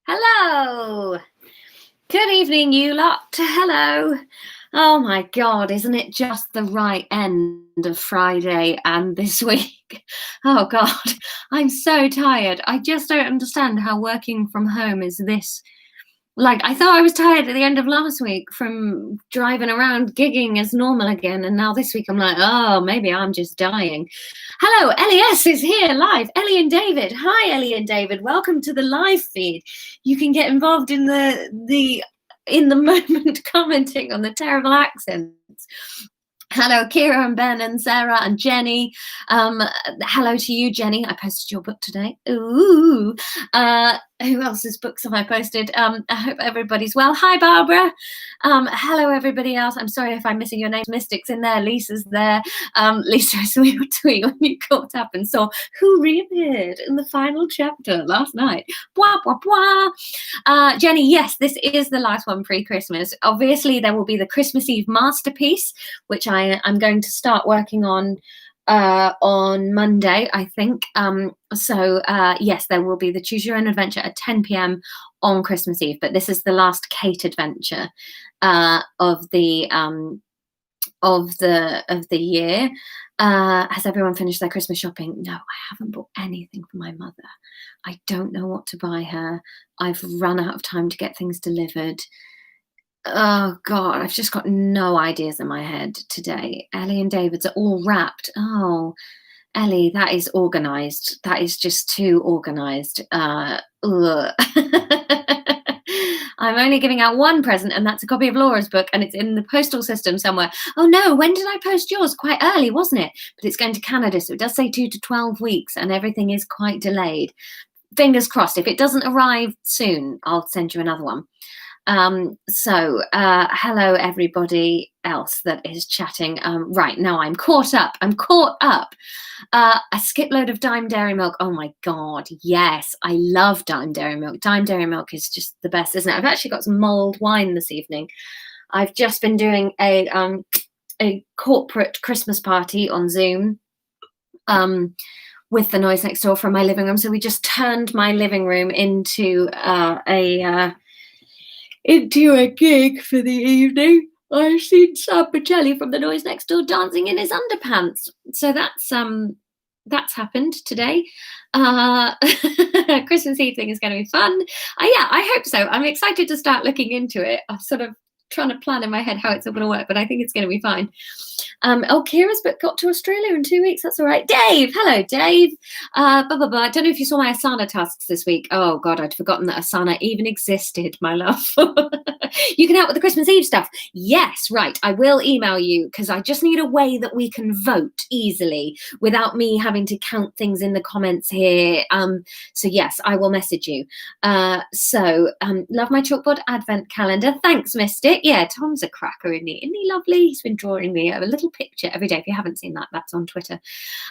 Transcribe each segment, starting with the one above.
Hello. Good evening, you lot. Hello. Oh my God, isn't it just the right end of Friday and this week? Oh God, I'm so tired. I just don't understand how working from home is this. Like, I thought I was tired at the end of last week from driving around gigging as normal again. And now this week I'm like, oh, maybe I'm just dying. Hello, LES is here live. Ellie and David. Hi, Ellie and David. Welcome to the live feed. You can get involved in the in the moment commenting on the terrible accents. Hello, Kira and Ben and Sarah and Jenny. Hello to you, Jenny. I posted your book today. Ooh. Who else's books have I posted? I hope everybody's well. Hi, Barbara. Hello, everybody else. I'm sorry if I'm missing your name. Mystic's in there. Lisa's there. Lisa, I saw your tweet when you caught up and saw who reappeared in the final chapter last night. Blah, blah, blah. Jenny, yes, this is the last one pre-Christmas. Obviously, there will be the Christmas Eve masterpiece, which I'm going to start working on Monday, I think. Yes, there will be the Choose Your Own Adventure at 10 p.m. on Christmas Eve, but this is the last Kate adventure of the year. Has everyone finished their Christmas shopping? No, I haven't bought anything for my mother. I don't know what to buy her. I've run out of time to get things delivered. Oh God, I've just got no ideas in my head today. Ellie and David's are all wrapped. Oh, Ellie, that is organised. That is just too organised. I'm only giving out one present, and that's a copy of Laura's book, and it's in the postal system somewhere. Oh no, when did I post yours? Quite early, wasn't it? But it's going to Canada, so it does say 2 to 12 weeks, and everything is quite delayed. Fingers crossed. If it doesn't arrive soon, I'll send you another one. Hello everybody else that is chatting. Right, now I'm caught up. A skipload of Dime Dairy Milk. Oh my God, yes, I love Dime Dairy Milk. Dime Dairy Milk is just the best, isn't it? I've actually got some mulled wine this evening. I've just been doing a corporate Christmas party on Zoom with the noise next door from my living room. So we just turned my living room into a gig for the evening. I've seen Sam Pacelli from the noise next door dancing in his underpants. So that's happened today. Christmas Eve thing is going to be fun. Yeah, I hope so. I'm excited to start looking into it. I'm sort of trying to plan in my head how it's all going to work, but I think it's going to be fine. Kira's book got to Australia in 2 weeks. That's all right. Dave, hello, Dave. I don't know if you saw my Asana tasks this week. Oh God, I'd forgotten that Asana even existed, my love. You can help with the Christmas Eve stuff. Yes, right. I will email you because I just need a way that we can vote easily without me having to count things in the comments here. So yes, I will message you. Love my chalkboard advent calendar. Thanks, Mystic. Yeah, Tom's a cracker, isn't he? Isn't he lovely? He's been drawing me a little picture every day. If you haven't seen that, that's on Twitter.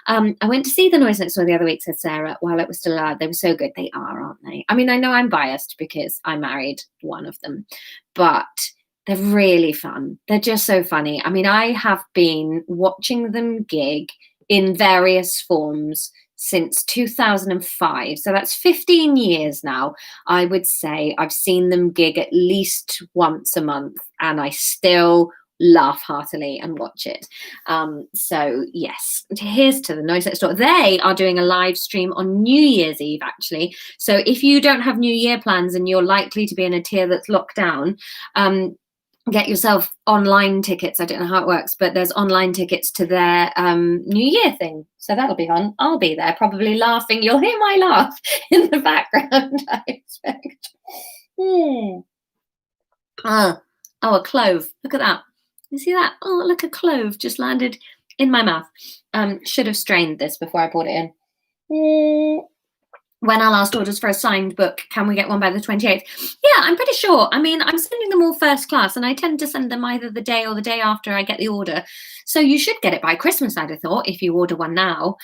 I went to see The Noise Next Door the other week, said Sarah, while it was still allowed. They were so good. They are, aren't they? I mean, I know I'm biased because I married one of them, but they're really fun. They're just so funny. I mean, I have been watching them gig in various forms since 2005. So that's 15 years now. I would say I've seen them gig at least once a month, and I still laugh heartily and watch it. So yes, here's to The Noise Next Door. They are doing a live stream on New Year's Eve, actually. So if you don't have New Year plans and you're likely to be in a tier that's locked down, get yourself online tickets. I don't know how it works, but there's online tickets to their New Year thing. So that'll be fun. I'll be there, probably laughing. You'll hear my laugh in the background, I expect. Oh, a clove. Look at that. You see that? Oh, look, a clove just landed in my mouth. Should have strained this before I brought it in. When our last orders for a signed book, can we get one by the 28th? Yeah, I'm pretty sure. I mean, I'm sending them all first class, and I tend to send them either the day or the day after I get the order. So you should get it by Christmas, I'd have thought, if you order one now.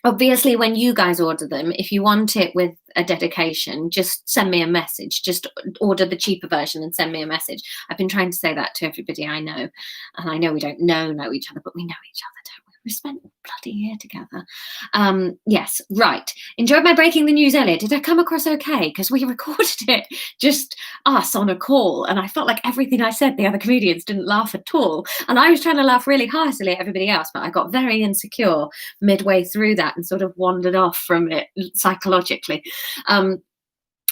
Obviously, when you guys order them, if you want it with a dedication, just send me a message. Just order the cheaper version and send me a message. I've been trying to say that to everybody I know. And I know we don't know each other, but we know each other, don't we? We spent a bloody year together. Yes, right. Enjoyed my breaking the news earlier. Did I come across okay? Because we recorded it, just us on a call, and I felt like everything I said, the other comedians didn't laugh at all. And I was trying to laugh really heartily at everybody else, but I got very insecure midway through that and sort of wandered off from it psychologically.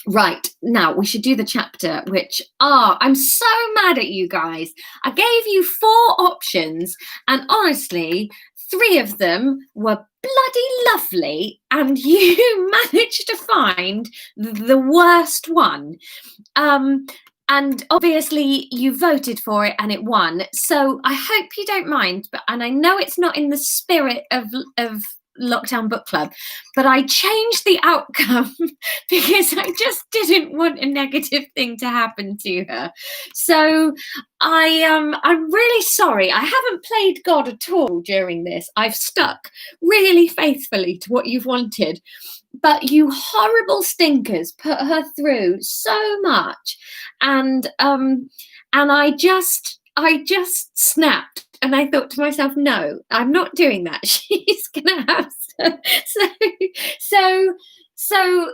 Right, now we should do the chapter, which, I'm so mad at you guys. I gave you 4 options, and honestly, 3 of them were bloody lovely, and you managed to find the worst one. And obviously you voted for it and it won. So I hope you don't mind, and I know it's not in the spirit of Lockdown Book Club, but I changed the outcome because I just didn't want a negative thing to happen to her. So I'm really sorry. I haven't played God at all during this. I've stuck really faithfully to what you've wanted, but you horrible stinkers put her through so much, and I just snapped. And I thought to myself, no, I'm not doing that. She's gonna have so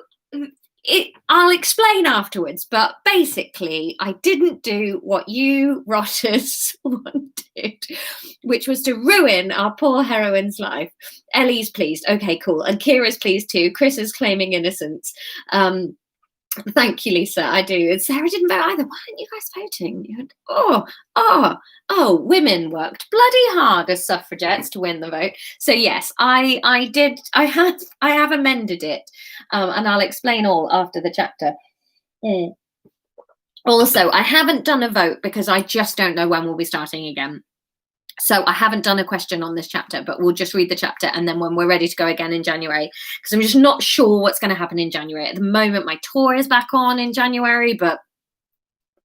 I'll explain afterwards. But basically, I didn't do what you rotters wanted, which was to ruin our poor heroine's life. Ellie's pleased. Okay, cool. And Kira's pleased too. Chris is claiming innocence. Thank you, Lisa. I do. And Sarah didn't vote either. Why aren't you guys voting? You had, women worked bloody hard as suffragettes to win the vote. So yes, I did. I have amended it, and I'll explain all after the chapter. Also, I haven't done a vote because I just don't know when we'll be starting again. So I haven't done a question on this chapter, but we'll just read the chapter, and then when we're ready to go again in January, because I'm just not sure what's going to happen in January. At the moment, my tour is back on in January, but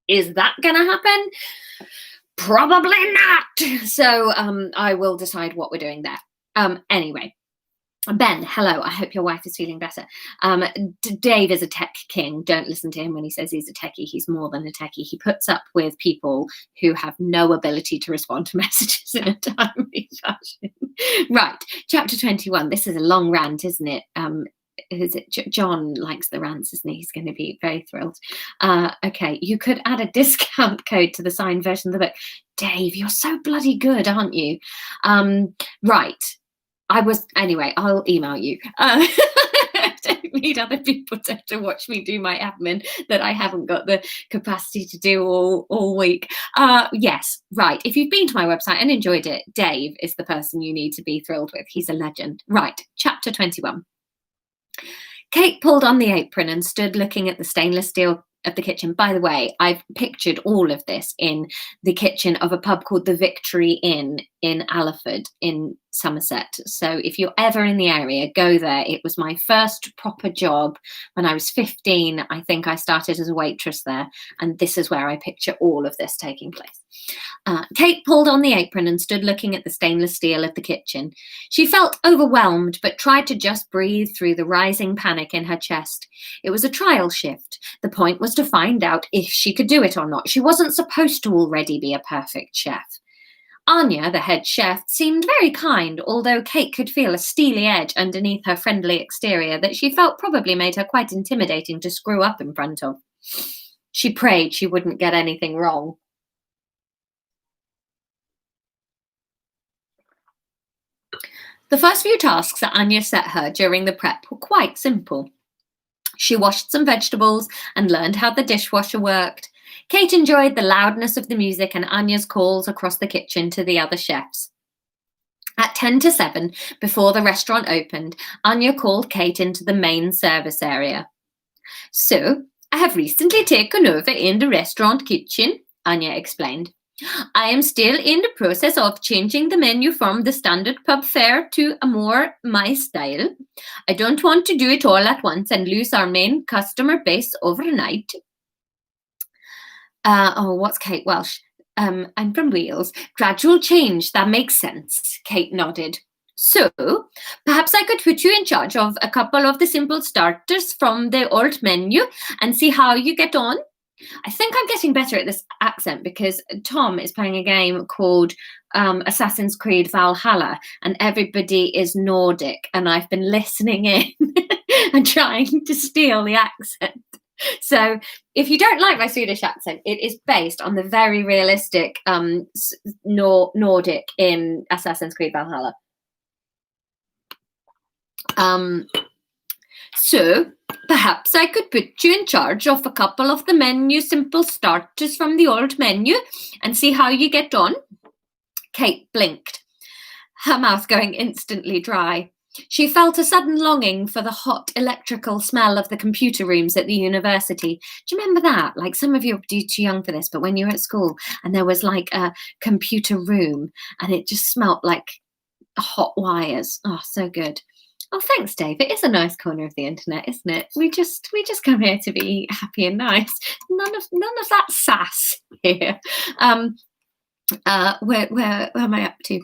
is that going to happen? Probably not. So I will decide what we're doing there. Anyway. Ben, hello. I hope your wife is feeling better. Dave is a tech king. Don't listen to him when he says he's a techie. He's more than a techie. He puts up with people who have no ability to respond to messages in a timely fashion. Right, chapter 21. This is a long rant, isn't it? Is it John likes the rants, isn't he? He's going to be very thrilled. Okay, you could add a discount code to the signed version of the book. Dave, you're so bloody good, aren't you? Right. Anyway, I'll email you. I don't need other people to watch me do my admin that I haven't got the capacity to do all week. Yes, right. If you've been to my website and enjoyed it, Dave is the person you need to be thrilled with. He's a legend. Right, chapter 21. Kate pulled on the apron and stood looking at the stainless steel of the kitchen. By the way, I've pictured all of this in the kitchen of a pub called the Victory Inn in Allaford in Somerset. So if you're ever in the area, go there. It was my first proper job when I was 15. I think I started as a waitress there, and this is where I picture all of this taking place. Kate pulled on the apron and stood looking at the stainless steel of the kitchen. She felt overwhelmed, but tried to just breathe through the rising panic in her chest. It was a trial shift. The point was to find out if she could do it or not. She wasn't supposed to already be a perfect chef. Anya, the head chef, seemed very kind, although Kate could feel a steely edge underneath her friendly exterior that she felt probably made her quite intimidating to screw up in front of. She prayed she wouldn't get anything wrong. The first few tasks that Anya set her during the prep were quite simple. She washed some vegetables and learned how the dishwasher worked. Kate enjoyed the loudness of the music and Anya's calls across the kitchen to the other chefs. At 10 to 7, before the restaurant opened, Anya called Kate into the main service area. So, I have recently taken over in the restaurant kitchen, Anya explained. I am still in the process of changing the menu from the standard pub fare to a more my style. I don't want to do it all at once and lose our main customer base overnight. What's Kate Welsh? I'm from Wales. Gradual change, that makes sense, Kate nodded. So, perhaps I could put you in charge of a couple of the simple starters from the old menu and see how you get on. I think I'm getting better at this accent because Tom is playing a game called Assassin's Creed Valhalla, and everybody is Nordic, and I've been listening in and trying to steal the accent. So if you don't like my Swedish accent, it is based on the very realistic Nordic in Assassin's Creed Valhalla. So perhaps I could put you in charge of a couple of the menu simple starters from the old menu and see how you get on. Kate blinked, her mouth going instantly dry. She felt a sudden longing for the hot electrical smell of the computer rooms at the university. Do you remember that? Like, some of you are too young for this, but when you were at school and there was like a computer room and it just smelt like hot wires. Oh, so good. Oh, thanks, Dave. It is a nice corner of the internet, isn't it? We just come here to be happy and nice. None of that sass here. Where am I up to?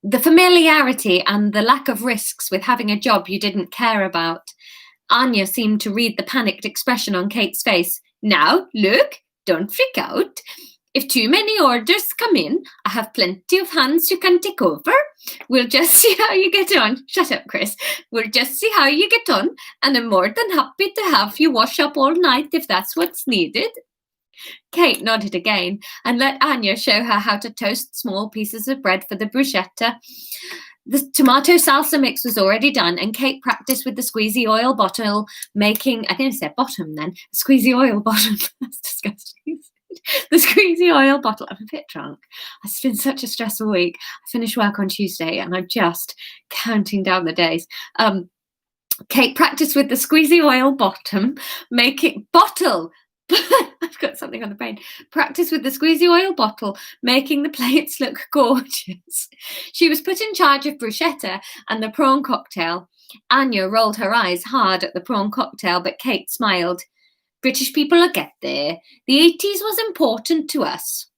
The familiarity and the lack of risks with having a job you didn't care about. Anya seemed to read the panicked expression on Kate's face. Now, look, don't freak out. If too many orders come in, I have plenty of hands who can take over. We'll just see how you get on. Shut up, Chris. We'll just see how you get on, and I'm more than happy to have you wash up all night if that's what's needed. Kate nodded again and let Anya show her how to toast small pieces of bread for the bruschetta. The tomato salsa mix was already done, and Kate practiced with the squeezy oil bottle, making, I didn't say bottom then, squeezy oil bottom. That's disgusting. The squeezy oil bottle. I'm a bit drunk. It's been such a stressful week. I finished work on Tuesday and I'm just counting down the days. Kate practiced with the squeezy oil bottom, bottle. I've got something on the brain. Practice with the squeezy oil bottle, making the plates look gorgeous. She was put in charge of bruschetta and the prawn cocktail. Anya rolled her eyes hard at the prawn cocktail, but Kate smiled. British people will get there. The 80s was important to us.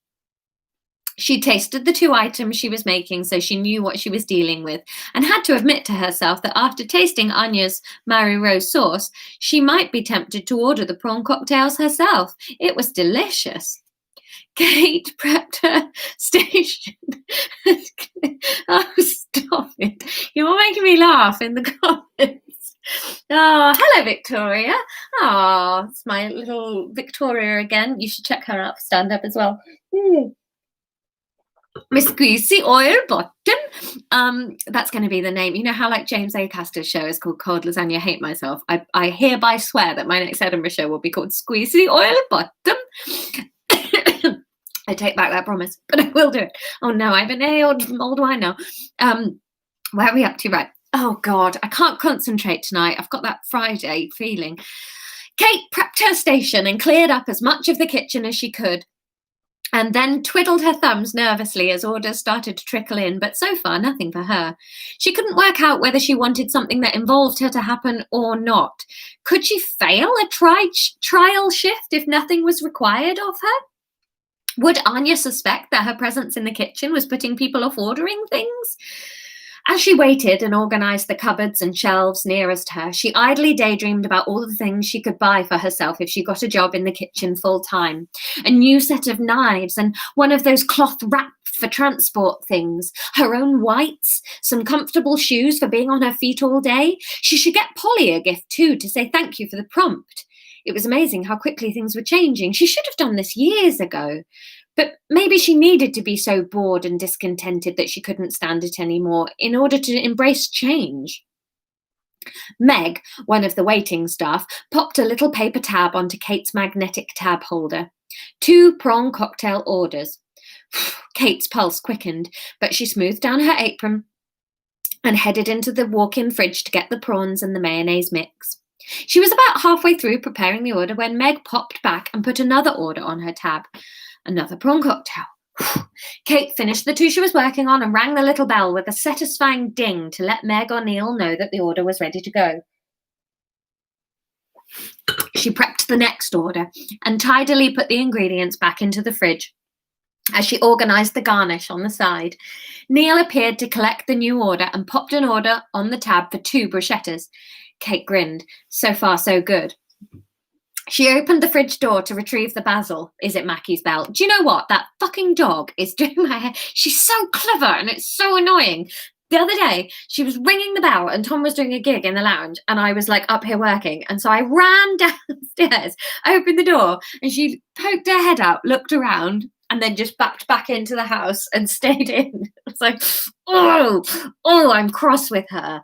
She tasted the two items she was making, so she knew what she was dealing with, and had to admit to herself that after tasting Anya's Mary Rose sauce, she might be tempted to order the prawn cocktails herself. It was delicious. Kate prepped her station. Oh, stop it. You're making me laugh in the comments. Oh, hello, Victoria. Oh, it's my little Victoria again. You should check her out for stand-up as well. Miss Squeezy Oil Bottom. That's going to be the name. You know how like James Acaster's show is called Cold Lasagna Hate Myself? I hereby swear that my next Edinburgh show will be called Squeezy Oil Bottom. I take back that promise, but I will do it. Oh no, I have an old wine now. Where are we up to? Right. Oh God, I can't concentrate tonight. I've got that Friday feeling. Kate prepped her station and cleared up as much of the kitchen as she could, and then twiddled her thumbs nervously as orders started to trickle in, but so far nothing for her. She couldn't work out whether she wanted something that involved her to happen or not. Could she fail a trial shift if nothing was required of her? Would Anya suspect that her presence in the kitchen was putting people off ordering things? As she waited and organised the cupboards and shelves nearest her, she idly daydreamed about all the things she could buy for herself if she got a job in the kitchen full-time. A new set of knives and one of those cloth wrap for transport things, her own whites, some comfortable shoes for being on her feet all day. She should get Polly a gift too to say thank you for the prompt. It was amazing how quickly things were changing. She should have done this years ago. But maybe she needed to be so bored and discontented that she couldn't stand it anymore in order to embrace change. Meg, one of the waiting staff, popped a little paper tab onto Kate's magnetic tab holder. 2 prawn cocktail orders. Kate's pulse quickened, but she smoothed down her apron and headed into the walk-in fridge to get the prawns and the mayonnaise mix. She was about halfway through preparing the order when Meg popped back and put another order on her tab. Another prawn cocktail. Kate finished the 2 she was working on and rang the little bell with a satisfying ding to let Meg or Neil know that the order was ready to go. She prepped the next order and tidily put the ingredients back into the fridge. As she organised the garnish on the side, Neil appeared to collect the new order and popped an order on the tab for 2 bruschettas. Kate grinned. So far, so good. She opened the fridge door to retrieve the basil. Is it Mackie's bell? Do you know what? That fucking dog is doing my hair. She's so clever and it's so annoying. The other day, she was ringing the bell and Tom was doing a gig in the lounge and I was like up here working. And so I ran downstairs, opened the door, and she poked her head out, looked around, and then just backed back into the house and stayed in. It's like, oh, I'm cross with her.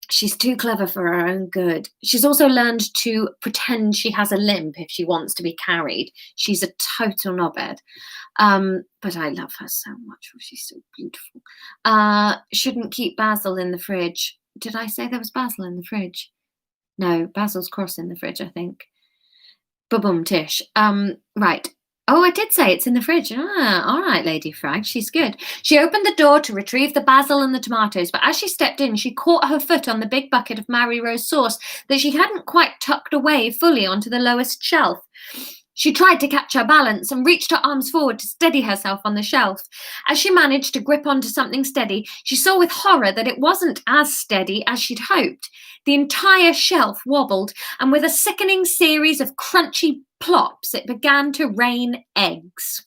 She's too clever for her own good. She's also learned to pretend she has a limp if she wants to be carried. She's a total knobhead. But I love her so much. She's so beautiful. Shouldn't keep basil in the fridge. Did I say there was basil in the fridge? No, basil's cross in the fridge, I think. Ba-boom tish. Right. Oh, I did say it's in the fridge. All right, Lady Frag, she's good. She opened the door to retrieve the basil and the tomatoes, but as she stepped in, she caught her foot on the big bucket of Mary Rose sauce that she hadn't quite tucked away fully onto the lowest shelf. She tried to catch her balance and reached her arms forward to steady herself on the shelf. As she managed to grip onto something steady, she saw with horror that it wasn't as steady as she'd hoped. The entire shelf wobbled, and with a sickening series of crunchy plops, it began to rain eggs.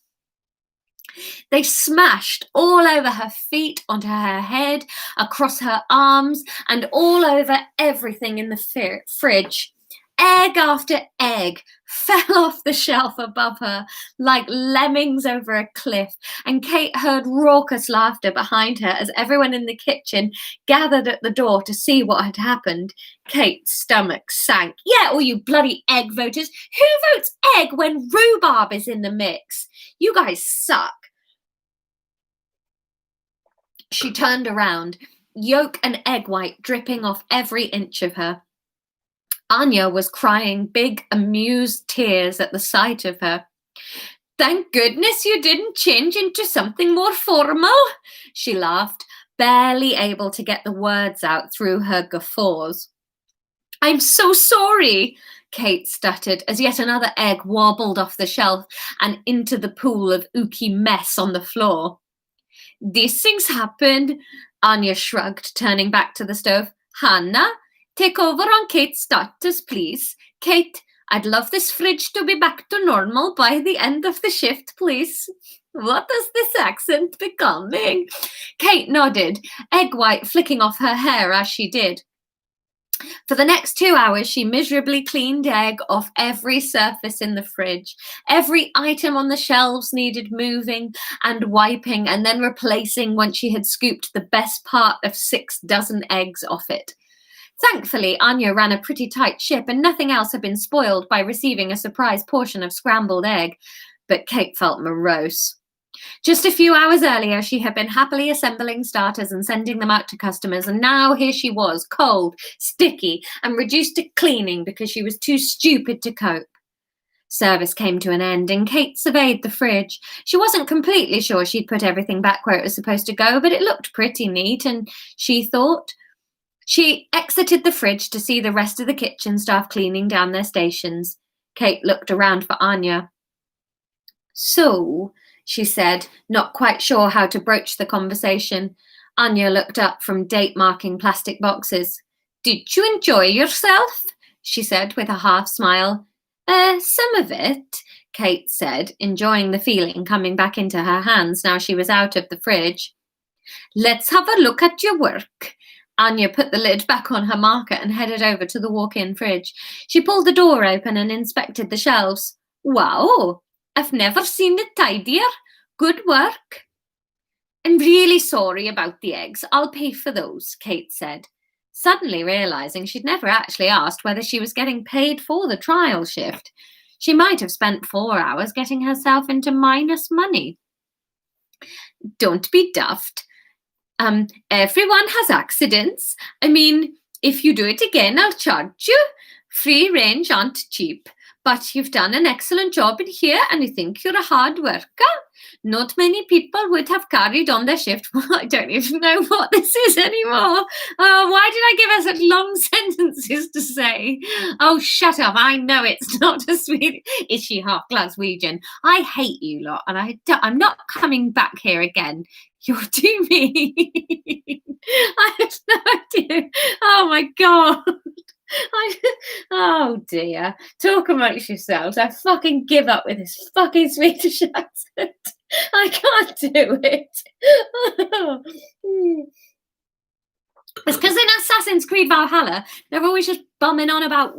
They smashed all over her feet, onto her head, across her arms, and all over everything in the fridge. Egg after egg fell off the shelf above her like lemmings over a cliff, and Kate heard raucous laughter behind her as everyone in the kitchen gathered at the door to see what had happened. Kate's stomach sank. Yeah, all you bloody egg voters. Who votes egg when rhubarb is in the mix? You guys suck. She turned around, yolk and egg white dripping off every inch of her. Anya was crying big, amused tears at the sight of her. Thank goodness you didn't change into something more formal, she laughed, barely able to get the words out through her guffaws. I'm so sorry, Kate stuttered as yet another egg wobbled off the shelf and into the pool of ooky mess on the floor. These things happened, Anya shrugged, turning back to the stove. Hannah, take over on Kate's status, please. Kate, I'd love this fridge to be back to normal by the end of the shift, please. What is this accent becoming? Kate nodded, egg white flicking off her hair as she did. For the next 2 hours, she miserably cleaned egg off every surface in the fridge. Every item on the shelves needed moving and wiping and then replacing once she had scooped the best part of 6 dozen eggs off it. Thankfully, Anya ran a pretty tight ship and nothing else had been spoiled by receiving a surprise portion of scrambled egg. But Kate felt morose. Just a few hours earlier, she had been happily assembling starters and sending them out to customers, and now here she was, cold, sticky, and reduced to cleaning because she was too stupid to cope. Service came to an end, and Kate surveyed the fridge. She wasn't completely sure she'd put everything back where it was supposed to go, but it looked pretty neat, and she thought. She exited the fridge to see the rest of the kitchen staff cleaning down their stations. Kate looked around for Anya. So, she said, not quite sure how to broach the conversation. Anya looked up from date-marking plastic boxes. Did you enjoy yourself? She said with a half smile. Some of it, Kate said, enjoying the feeling coming back into her hands now she was out of the fridge. Let's have a look at your work. Anya put the lid back on her marker and headed over to the walk-in fridge. She pulled the door open and inspected the shelves. Wow, I've never seen it tidier. Good work. I'm really sorry about the eggs. I'll pay for those, Kate said, suddenly realising she'd never actually asked whether she was getting paid for the trial shift. She might have spent 4 hours getting herself into minus money. Don't be daft. Everyone has accidents. I mean, if you do it again, I'll charge you. Free range aren't cheap, but you've done an excellent job in here and I think you're a hard worker. Not many people would have carried on their shift. I don't even know what this is anymore. Why did I give her such long sentences to say? Oh, shut up. I know it's not a Swede. Is she half Glaswegian? I hate you lot and I'm not coming back here again. You're too mean. I have no idea. Oh, my God. Oh dear. Talk amongst yourselves. I fucking give up with this fucking Swedish accent. I can't do it. It's because in Assassin's Creed Valhalla, they're always just bumming on about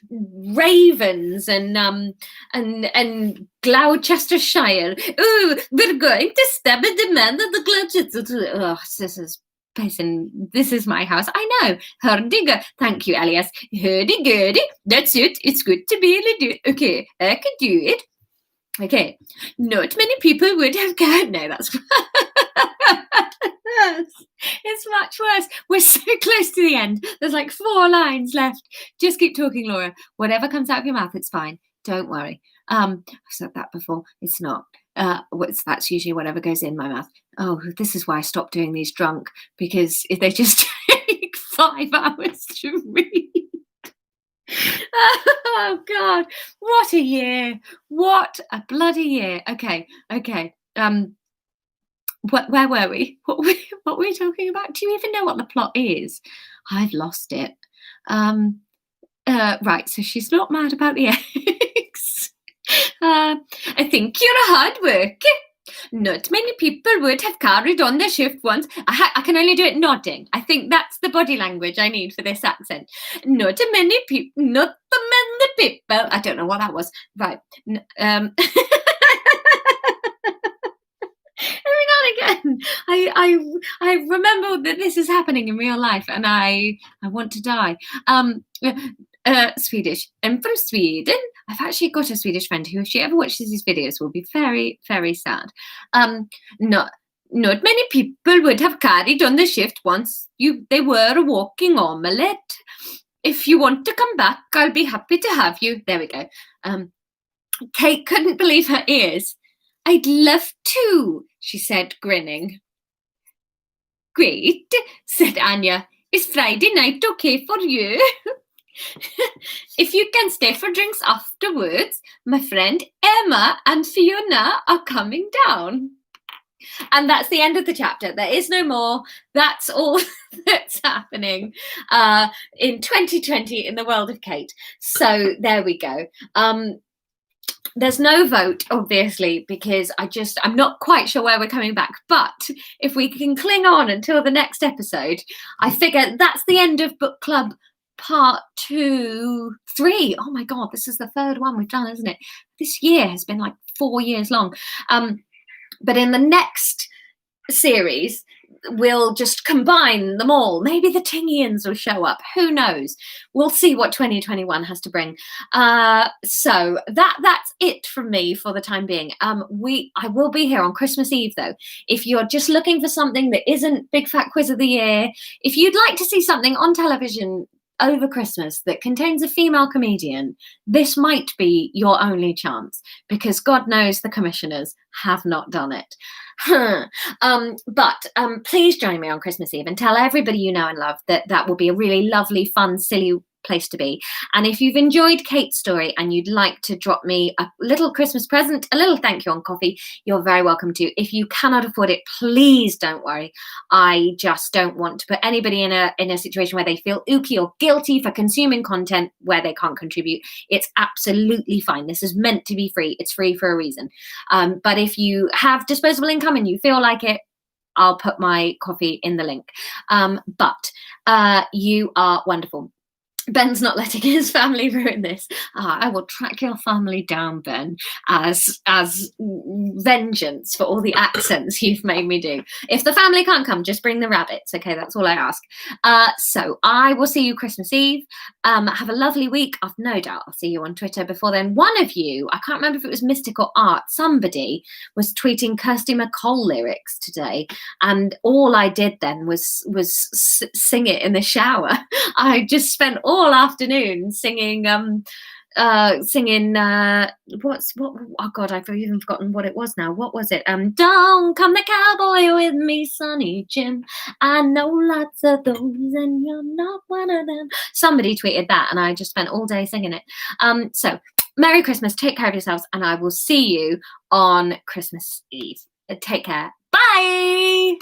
ravens and Gloucestershire. Ooh, we're going to stab the man of the Gloucester. Oh, this is my house. I know. Hurdy-gurdy. Thank you, Elias. Hurdy-gurdy. That's it. It's good to be able to do it. Okay, I can do it. Okay. Not many people would have gone. No, that's it's much worse. We're so close to the end. There's like 4 lines left. Just keep talking, Laura. Whatever comes out of your mouth, it's fine. Don't worry. I've said that before. It's not. That's usually whatever goes in my mouth. Oh, this is why I stopped doing these drunk, because if they just take 5 hours to read. Oh God, what a year. What a bloody year. Okay. Where were we? What were we talking about? Do you even know what the plot is? I've lost it. Right, so she's not mad about the eggs. I think you're a hard worker. Not many people would have carried on their shift once. I can only do it nodding. I think that's the body language I need for this accent. Not the many people. I don't know what that was. Right. Every now and again, I remember that this is happening in real life, and I want to die. Swedish. I'm from Sweden. I've actually got a Swedish friend who, if she ever watches these videos, will be very, very sad. Not many people would have carried on the shift once they were a walking omelette. If you want to come back, I'll be happy to have you. There we go. Kate couldn't believe her ears. I'd love to, she said, grinning. Great, said Anya. Is Friday night okay for you? If you can stay for drinks afterwards, my friend Emma and Fiona are coming down. And that's the end of the chapter. There is no more. That's all that's happening in 2020 in the world of Kate. So there we go. There's no vote, obviously, because I'm not quite sure where we're coming back. But if we can cling on until the next episode, I figure that's the end of book club part 2, 3. Oh my God, this is the 3rd one we've done, isn't it? This year has been like 4 years long. But in the next series, we'll just combine them all. Maybe the Tingians will show up. Who knows? We'll see what 2021 has to bring. So that's it from me for the time being. I will be here on Christmas Eve, though. If you're just looking for something that isn't Big Fat Quiz of the Year, if you'd like to see something on television over Christmas that contains a female comedian, this might be your only chance, because God knows the commissioners have not done it. But please join me on Christmas Eve and tell everybody you know and love that will be a really lovely, fun, silly place to be. And if you've enjoyed Kate's story and you'd like to drop me a little Christmas present, a little thank you on coffee, you're very welcome to. If you cannot afford it, please don't worry. I just don't want to put anybody in a situation where they feel ooky or guilty for consuming content where they can't contribute. It's absolutely fine. This is meant to be free. It's free for a reason. But if you have disposable income and you feel like it, I'll put my coffee in the link. But you are wonderful. Ben's not letting his family ruin this. I will track your family down, Ben, as vengeance for all the accents you've made me do. If the family can't come, just bring the rabbits. Okay, that's all I ask. So I will see you Christmas Eve. Have a lovely week. I've no doubt I'll see you on Twitter before then. One of you, I can't remember if it was Mystic or Art, somebody was tweeting Kirsty MacColl lyrics today, and all I did then was sing it in the shower. I just spent all afternoon singing oh God, I've even forgotten what it was now. What was it? Don't come the cowboy with me, Sonny Jim. I know lots of those and you're not one of them. Somebody tweeted that and I just spent all day singing it. So Merry Christmas, take care of yourselves, and I will see you on Christmas Eve. Take care. Bye.